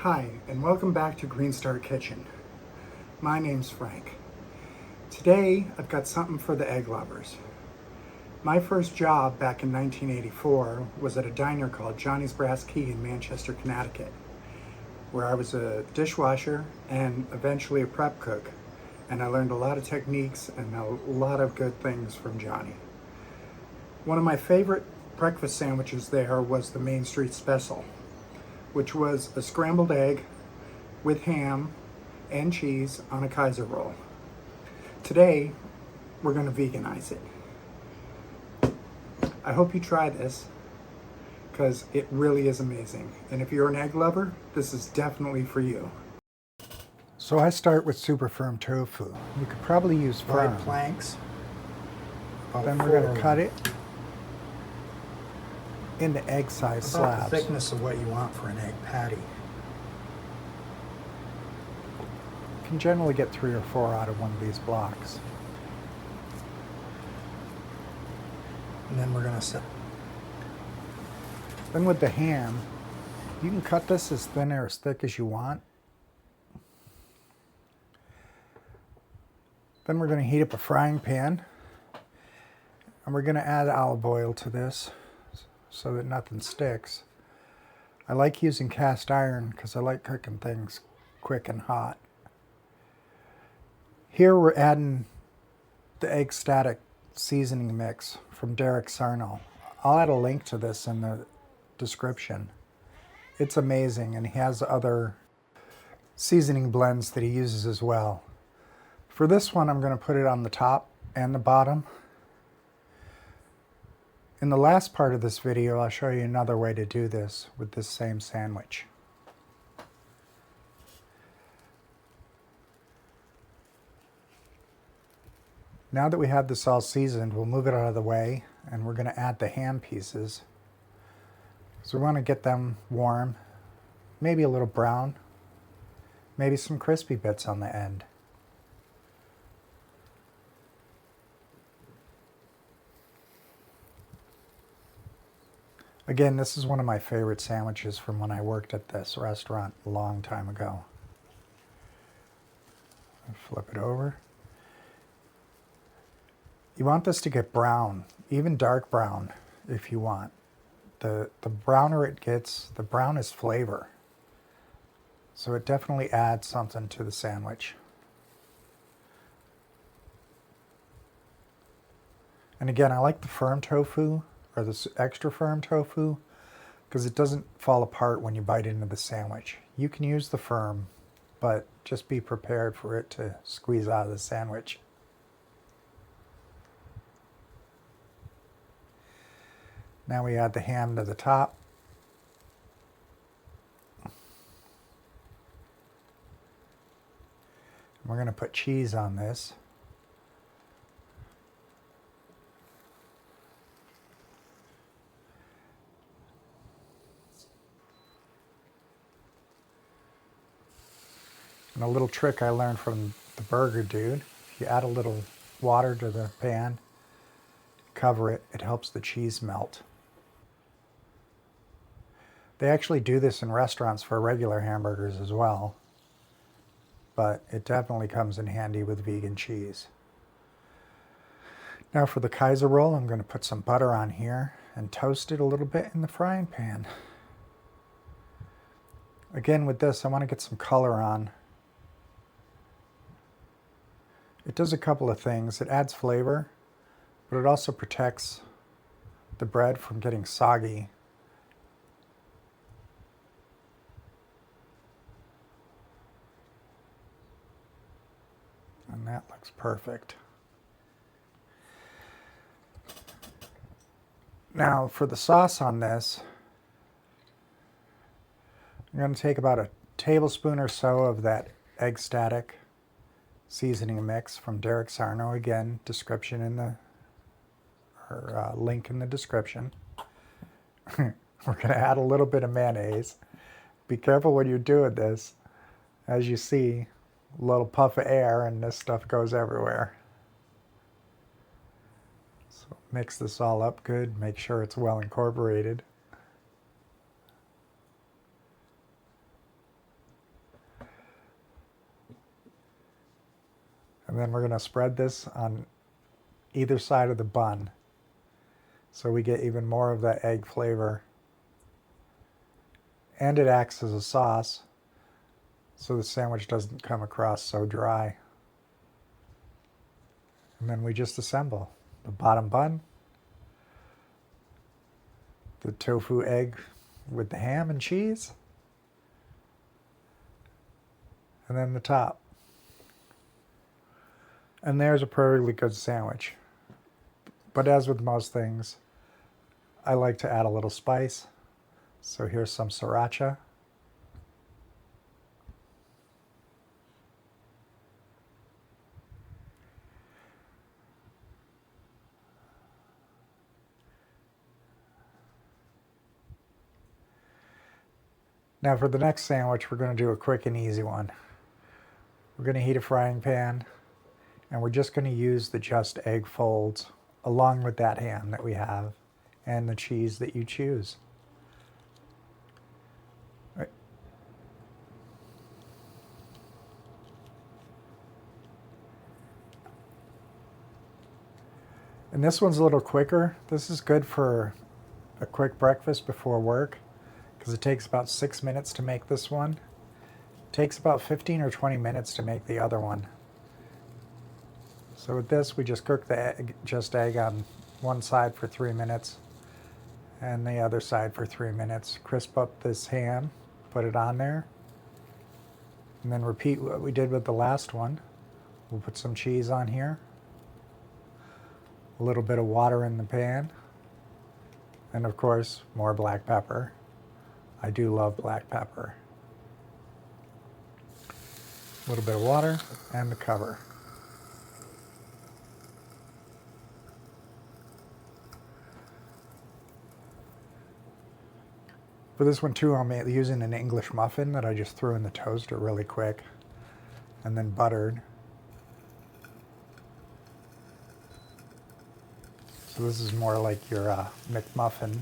Hi, and welcome back to Green Star Kitchen. My name's Frank. Today, I've got something for the egg lovers. My first job back in 1984 was at a diner called Johnny's Brass Key in Manchester, Connecticut, where I was a dishwasher and eventually a prep cook, and I learned a lot of techniques and a lot of good things from Johnny. One of my favorite breakfast sandwiches there was the Main Street Special, which was a scrambled egg with ham and cheese on a Kaiser roll. Today, we're going to veganize it. I hope you try this because it really is amazing. And if you're an egg lover, this is definitely for you. So I start with super firm tofu. You could probably use fried planks. Then we're going to cut it into egg-sized slabs. About the thickness of what you want for an egg patty. You can generally get 3 or 4 out of one of these blocks. And then we're going to set. Then with the ham, you can cut this as thin or as thick as you want. Then we're going to heat up a frying pan, and we're going to add olive oil to this so that nothing sticks. I like using cast iron because I like cooking things quick and hot. Here we're adding the egg static seasoning mix from Derek Sarno. I'll add a link to this in the description. It's amazing, and he has other seasoning blends that he uses as well. For this one, I'm going to put it on the top and the bottom. In the last part of this video, I'll show you another way to do this with this same sandwich. Now that we have this all seasoned, we'll move it out of the way, and we're going to add the ham pieces. So we want to get them warm, maybe a little brown, maybe some crispy bits on the end. Again, this is one of my favorite sandwiches from when I worked at this restaurant a long time ago. Flip it over. You want this to get brown, even dark brown if you want. The browner it gets, the brown is flavor. So it definitely adds something to the sandwich. And again, I like the firm tofu, or this extra firm tofu, because it doesn't fall apart when you bite into the sandwich. You can use the firm, but just be prepared for it to squeeze out of the sandwich. Now we add the ham to the top. We're going to put cheese on this. And a little trick I learned from the burger dude, if you add a little water to the pan, cover it, it helps the cheese melt. They actually do this in restaurants for regular hamburgers as well, but it definitely comes in handy with vegan cheese. Now for the Kaiser roll, I'm going to put some butter on here and toast it a little bit in the frying pan. Again, with this, I want to get some color on. It does a couple of things. It adds flavor, but it also protects the bread from getting soggy. And that looks perfect. Now for the sauce on this, I'm going to take about a tablespoon or so of that egg static seasoning mix from Derek Sarno. Again, description in the, or link in the description. We're going to add a little bit of mayonnaise. Be careful when you're doing this. As you see, a little puff of air and this stuff goes everywhere. So mix this all up good. Make sure it's well incorporated. And then we're going to spread this on either side of the bun so we get even more of that egg flavor. And it acts as a sauce so the sandwich doesn't come across so dry. And then we just assemble the bottom bun, the tofu egg with the ham and cheese, and then the top. And there's a perfectly good sandwich. But as with most things, I like to add a little spice. So here's some sriracha. Now for the next sandwich, we're going to do a quick and easy one. We're going to heat a frying pan, and we're just going to use the just egg folds along with that ham that we have and the cheese that you choose. Right. And this one's a little quicker. This is good for a quick breakfast before work because it takes about 6 minutes to make this one. It takes about 15 or 20 minutes to make the other one. So with this, we just cook the egg on one side for 3 minutes and the other side for 3 minutes. Crisp up this ham, put it on there, and then repeat what we did with the last one. We'll put some cheese on here, a little bit of water in the pan, and of course, more black pepper. I do love black pepper. A little bit of water and the cover. For this one too, I'm using an English muffin that I just threw in the toaster really quick and then buttered. So this is more like your McMuffin.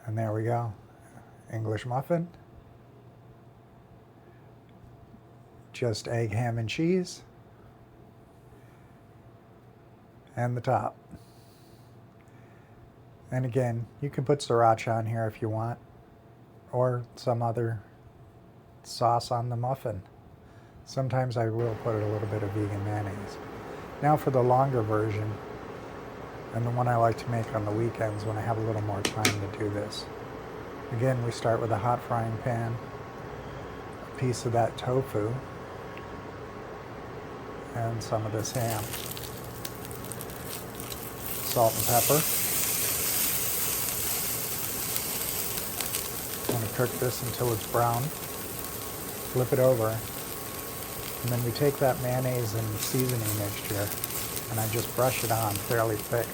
And there we go, English muffin. Just egg, ham, and cheese. And the top. And again, you can put sriracha on here if you want, or some other sauce on the muffin. Sometimes I will put a little bit of vegan mayonnaise. Now for the longer version, and the one I like to make on the weekends when I have a little more time to do this. Again, we start with a hot frying pan, a piece of that tofu, and some of this ham. Salt and pepper. I'm going to cook this until it's brown. Flip it over. And then we take that mayonnaise and seasoning mixture and I just brush it on fairly thick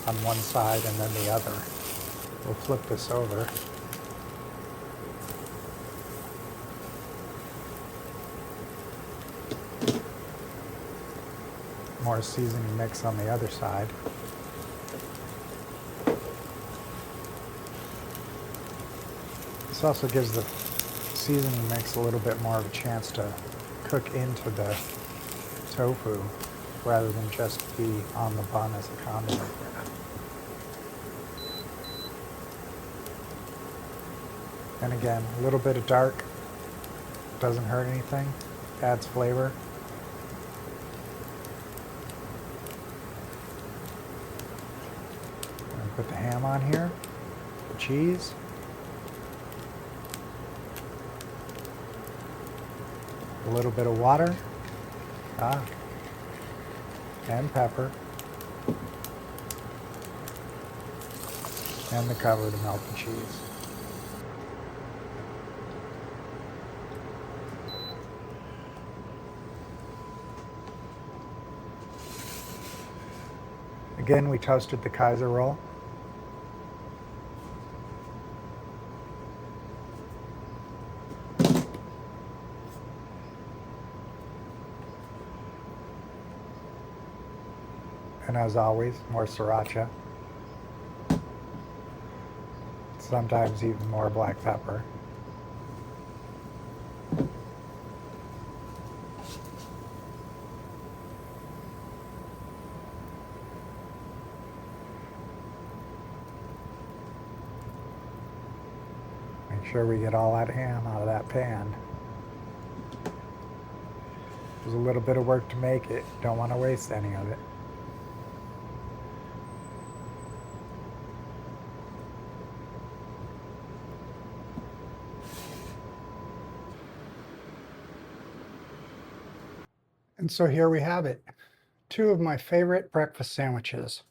on one side and then the other. We'll flip this over. More seasoning mix on the other side. This also gives the seasoning mix a little bit more of a chance to cook into the tofu rather than just be on the bun as a condiment. And again, a little bit of dark doesn't hurt anything, adds flavor. And put the ham on here, the cheese. A little bit of water, and pepper, and the cover to melt the cheese. Again, we toasted the Kaiser roll. And as always, more sriracha. sometimes even more black pepper. Make sure we get all that ham out of that pan. There's a little bit of work to make it. Don't want to waste any of it. And so here we have it. Two of my favorite breakfast sandwiches.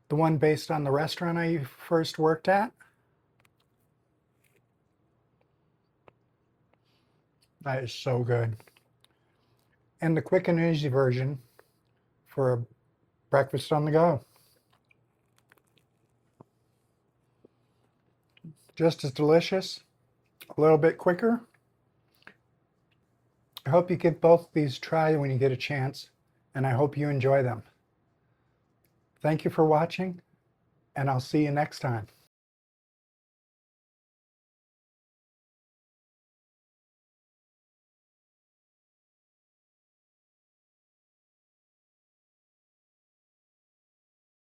The one based on the restaurant I first worked at. That is so good. And the quick and easy version for a breakfast on the go. Just as delicious, a little bit quicker. I hope you give both these a try when you get a chance, and I hope you enjoy them. Thank you for watching, and I'll see you next time.